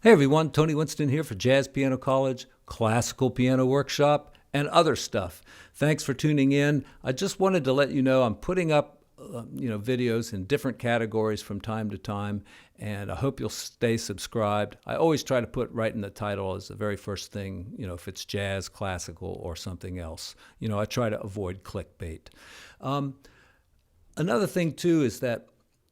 Hey everyone, Tony Winston here for Jazz Piano College, Classical Piano Workshop, and other stuff. Thanks for tuning in. I just wanted to let you know I'm putting up videos in different categories from time to time, and I hope you'll stay subscribed. I always try to put right in the title as the very first thing, if it's jazz, classical, or something else. I try to avoid clickbait. Another thing too is that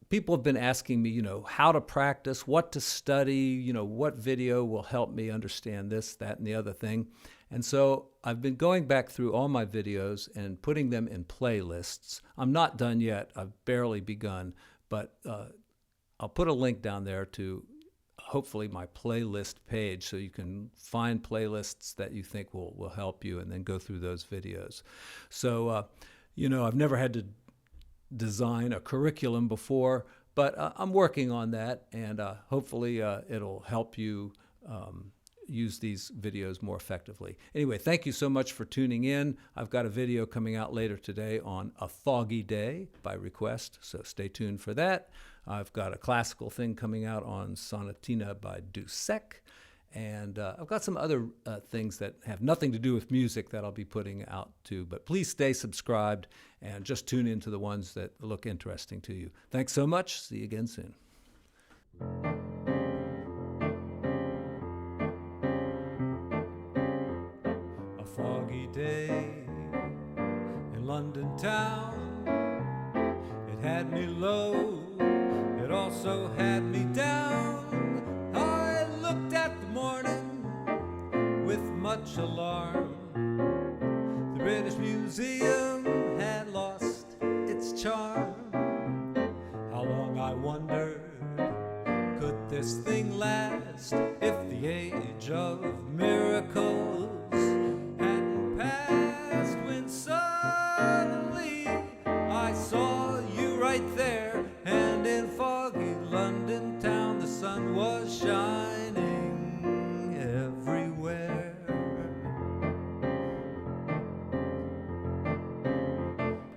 people have been asking me, how to practice, what to study, what video will help me understand this, that, and the other thing. And so I've been going back through all my videos and putting them in playlists. I'm not done yet. I've barely begun, but I'll put a link down there to hopefully my playlist page so you can find playlists that you think will help you and then go through those videos. So, I've never had to design a curriculum before, but I'm working on that, and hopefully it'll help you use these videos more effectively. Anyway, thank you so much for tuning in. I've got a video coming out later today on A Foggy Day by request, so stay tuned for that. I've got a classical thing coming out on Sonatina by Dussek. And I've got some other things that have nothing to do with music that I'll be putting out too. But please stay subscribed and just tune into the ones that look interesting to you. Thanks so much. See you again soon. A foggy day in London town. It had me low. It also had me down. I looked at the morning with much alarm. The British Museum had lost its charm. How long, I wondered, could this thing last if the age of miracles hadn't passed? When suddenly I saw you right there, and in foggy London town the sun was shining everywhere.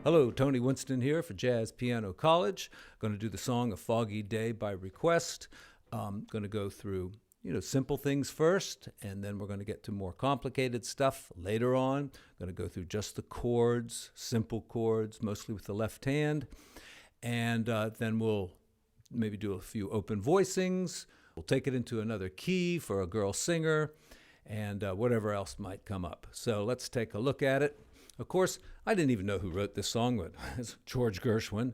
Hello, Tony Winston here for Jazz Piano College. Going to do the song A Foggy Day by request. Going to go through simple things first, and then we're going to get to more complicated stuff later on. Going to go through just the chords, simple chords, mostly with the left hand, and then we'll maybe do a few open voicings. We'll take it into another key for a girl singer, and whatever else might come up. So let's take a look at it. Of course, I didn't even know who wrote this song, but it's George Gershwin.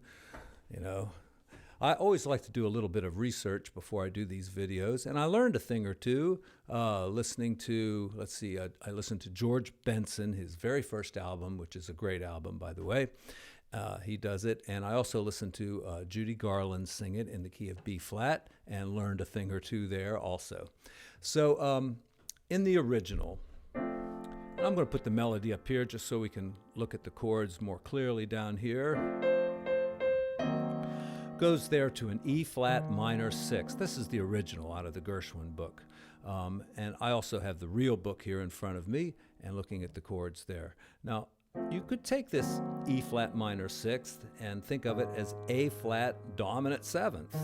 I always like to do a little bit of research before I do these videos, and I learned a thing or two listening to, I listened to George Benson, his very first album, which is a great album, by the way. He does it, and I also listened to Judy Garland sing it in the key of B flat and learned a thing or two there also. So in the original, and I'm going to put the melody up here just so we can look at the chords more clearly down here. Goes there to an E flat minor 6. This is the original out of the Gershwin book. And I also have the real book here in front of me and looking at the chords there. Now, you could take this E flat minor 6th and think of it as A flat dominant 7th.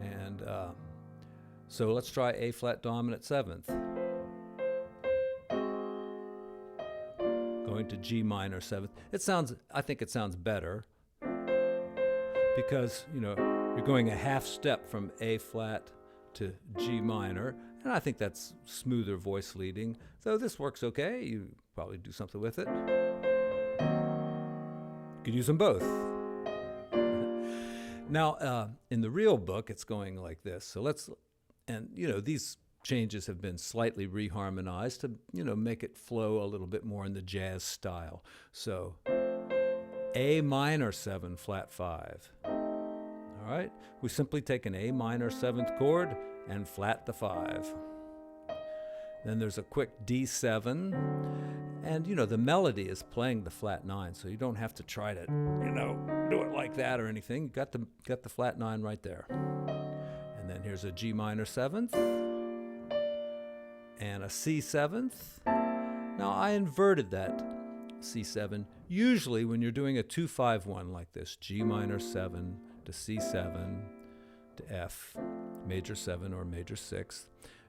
And so let's try A flat dominant 7th. Going to G minor 7th. I think it sounds better because, you're going a half step from A flat to G minor, and I think that's smoother voice leading. So this works okay. You probably do something with it. You could use them both. Now, in the real book, it's going like this. So these changes have been slightly reharmonized to, make it flow a little bit more in the jazz style. So A minor 7 flat 5. All right, we simply take an A minor 7th chord and flat the 5. Then there's a quick D7, and the melody is playing the flat 9, so you don't have to try to do it like that or anything. You got the flat 9 right there. And then here's a G minor 7th and a C 7th. Now I inverted that C7. Usually when you're doing a 2-5-1 like this, G minor 7 to C7 to F, major 7 or major 6th.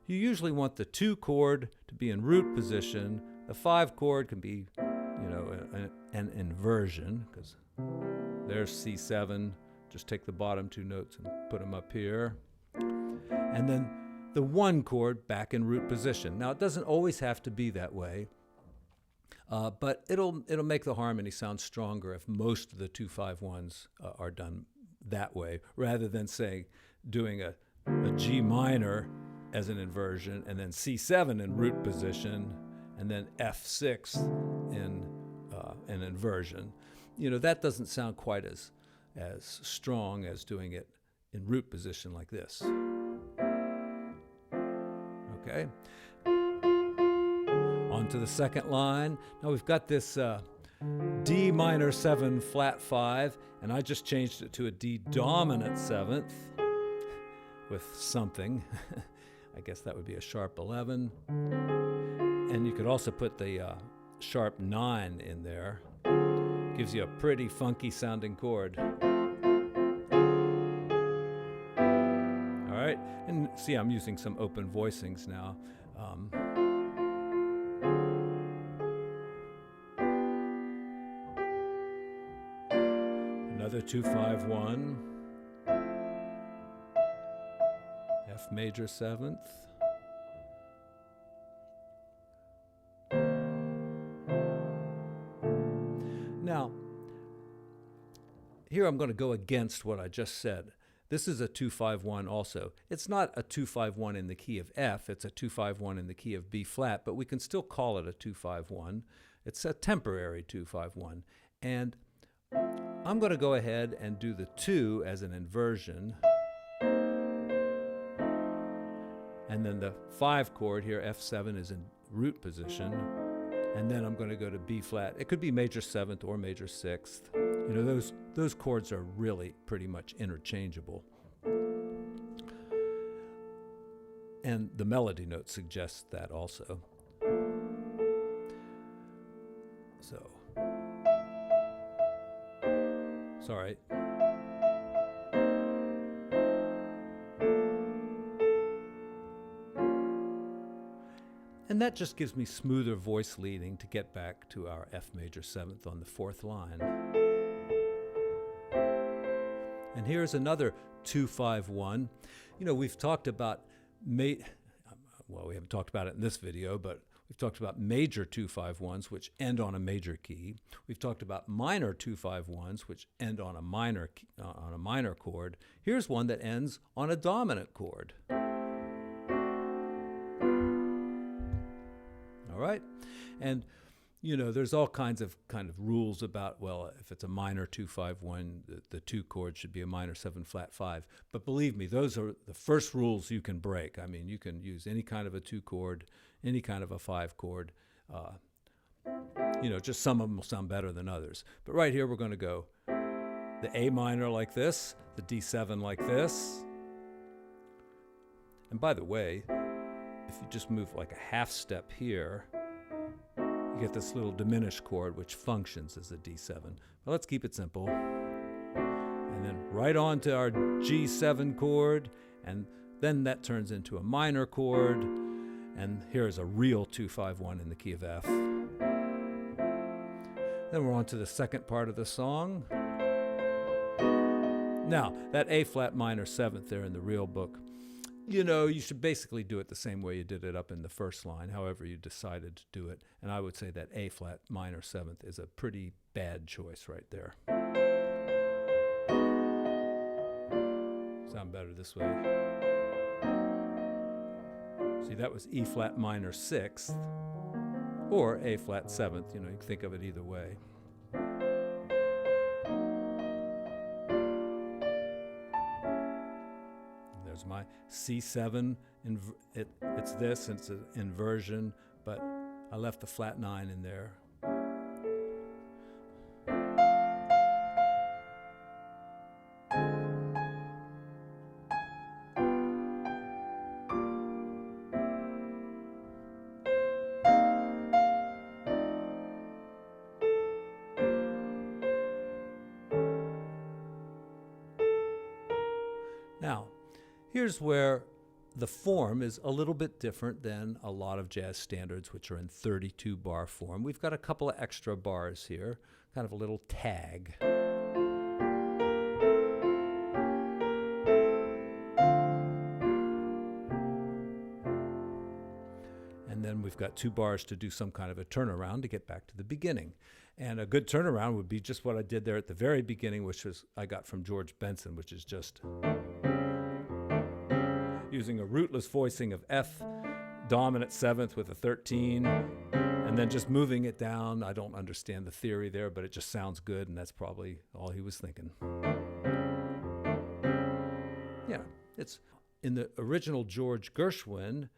You usually want the 2 chord to be in root position. The 5 chord can be, you know, an inversion, because there's C7. Just take the bottom 2 notes and put them up here. And then the 1 chord back in root position. Now, it doesn't always have to be that way, but it'll make the harmony sound stronger if most of the 2-5-1s are done that way, rather than, say, doing a G minor as an inversion, and then C7 in root position, and then F6 in an inversion. You know, that doesn't sound quite as strong as doing it in root position like this. Okay. On to the second line. Now we've got this D minor 7 flat 5, and I just changed it to a D dominant 7th with something. I guess that would be a sharp 11. And you could also put the sharp 9 in there. Gives you a pretty funky sounding chord. All right, and see, I'm using some open voicings now. Another 2-5-1, F major 7th. Now, here I'm going to go against what I just said. This is a 2-5-1 also. It's not a 2-5-1 in the key of F, it's a 2-5-1 in the key of B flat, but we can still call it a 2-5-1. It's a temporary 2-5-1. And I'm going to go ahead and do the 2 as an inversion. And then the 5 chord here, F7, is in root position. And then I'm going to go to B flat. It could be major 7th or major 6th. You know, those chords are really pretty much interchangeable. And the melody note suggests that also. So, sorry. And that just gives me smoother voice leading to get back to our F major 7th on the 4th line. And here's another 2-5-1. You know, we've talked about, well, we haven't talked about it in this video, but we've talked about major 2-5-1s, which end on a major key. We've talked about minor 2-5-1s, which end on a minor chord. Here's one that ends on a dominant chord. All right, and you know, there's all kinds of rules about, well, if it's a minor 2-5-1, the 2 chord should be a minor 7 flat 5. But believe me, those are the first rules you can break. I mean, you can use any kind of a 2 chord, any kind of a 5 chord. You know, just some of them will sound better than others. But right here, we're going to go the A minor like this, the D7 like this. And by the way, if you just move like a half step here, you get this little diminished chord which functions as a D7. But let's keep it simple. And then right on to our G7 chord, and then that turns into a minor chord, and here's a real 2-5-1 in the key of F. Then we're on to the second part of the song. Now, that A flat minor 7th there in the real book, you know, you should basically do it the same way you did it up in the first line, however you decided to do it. And I would say that A flat minor 7th is a pretty bad choice right there. Sound better this way. See, that was E flat minor 6th or A flat 7th. You know, you can think of it either way. There's my C7, it's this, it's an inversion, but I left the flat 9 in there. Now, Here's where the form is a little bit different than a lot of jazz standards, which are in 32 bar form. We've got a couple of extra bars here, kind of a little tag. And then we've got 2 bars to do some kind of a turnaround to get back to the beginning. And a good turnaround would be just what I did there at the very beginning, which was I got from George Benson, which is just using a rootless voicing of F dominant 7th with a 13, and then just moving it down. I don't understand the theory there, but it just sounds good, and that's probably all he was thinking. Yeah, it's in the original George Gershwin.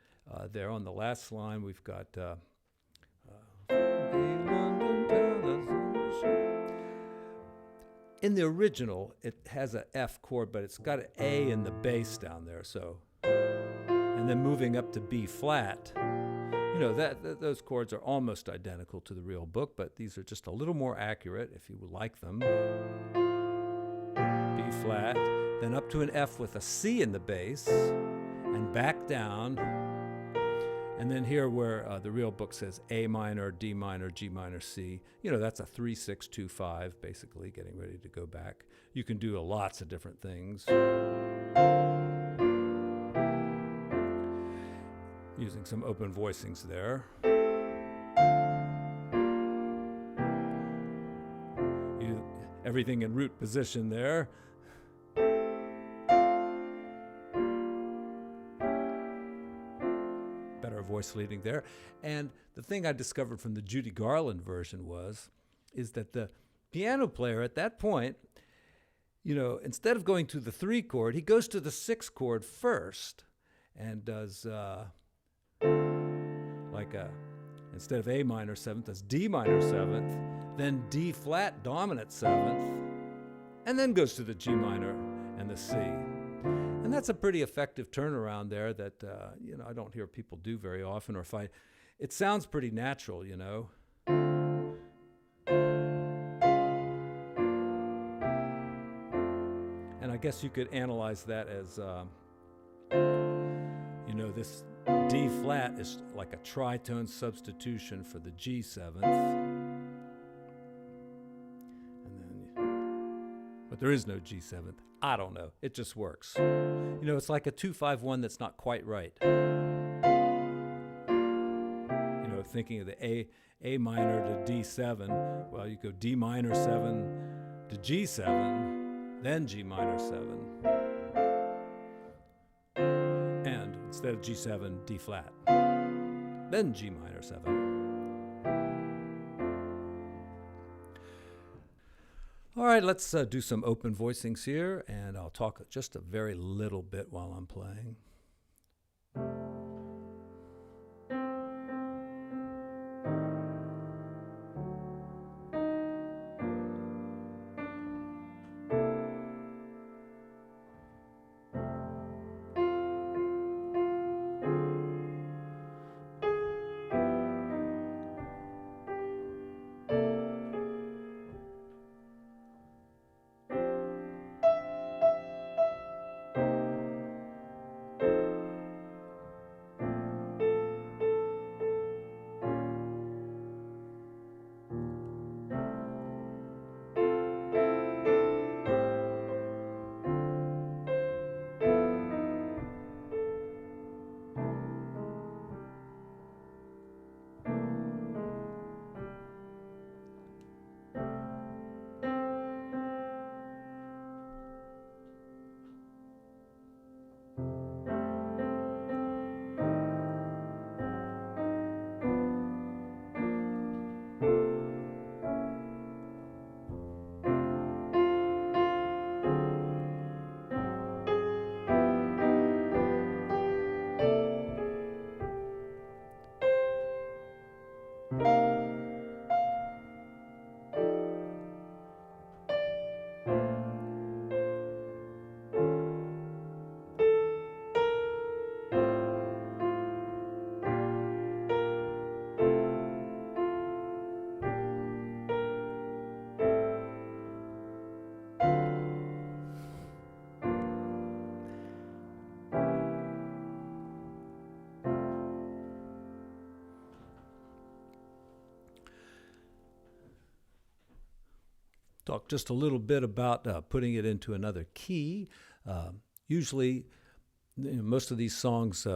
There on the last line, we've got in the original, it has an F chord, but it's got an A in the bass down there. So, and then moving up to B flat, you know, those chords are almost identical to the real book, but these are just a little more accurate if you would like them. B flat, then up to an F with a C in the bass, and back down. And then here where the real book says A minor, D minor, G minor, C, you know, that's a 3-6-2-5, basically, getting ready to go back. You can do lots of different things. Using some open voicings there. Everything in root position there. Voice leading there. And the thing I discovered from the Judy Garland version is that the piano player at that point, you know, instead of going to the 3 chord, he goes to the 6 chord first and does instead of A minor 7th, does D minor 7th, then D flat dominant 7th, and then goes to the G minor and the C. And that's a pretty effective turnaround there that, you know, I don't hear people do very often, or it sounds pretty natural, you know. And I guess you could analyze that as, you know, this D flat is like a tritone substitution for the G 7th. But there is no G7th. I don't know. It just works. You know, it's like a 2-5-1 that's not quite right. You know, thinking of the A minor to D7. Well, you go D minor 7 to G7, then G minor 7. And instead of G7, D flat. Then G minor 7. All right, let's do some open voicings here, and I'll talk just a very little bit while I'm playing. talk just a little bit about putting it into another key. Usually, most of these songs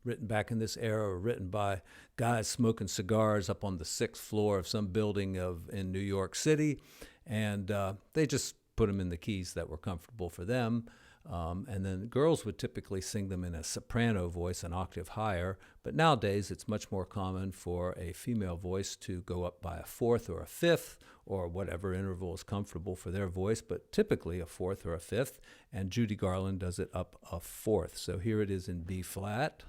written back in this era were written by guys smoking cigars up on the 6th floor of some building in New York City, and they just put them in the keys that were comfortable for them. And then girls would typically sing them in a soprano voice, an octave higher. But nowadays, it's much more common for a female voice to go up by a 4th or a 5th, or whatever interval is comfortable for their voice, but typically a 4th or a 5th. And Judy Garland does it up a 4th. So here it is in B flat.